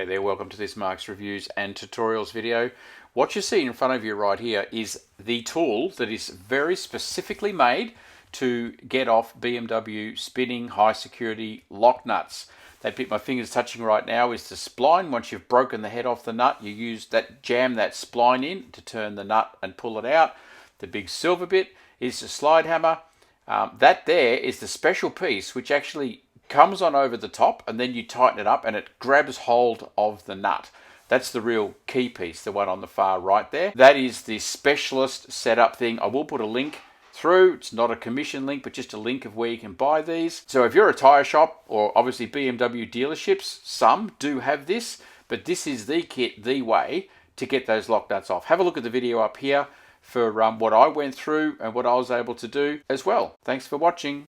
there, welcome to this Mark's Reviews and Tutorials video. What you see in front of you right here is the tool that is very specifically made to get off BMW spinning high security lock nuts. That bit my finger's touching right now is the spline. Once you've broken the head off the nut, you use that, jam that spline in to turn the nut and pull it out. The big silver bit is the slide hammer. That there is the special piece which actually comes on over the top, and then you tighten it up and it grabs hold of the nut. That's the real key piece, the one on the far right there. That is the specialist setup thing. I will put a link through. It's not a commission link, but just a link of where you can buy these. So if you're a tire shop, or obviously BMW dealerships, some do have this, but this is the kit, the way to get those lock nuts off. Have a look at the video up here for what I went through and what I was able to do as well. Thanks for watching.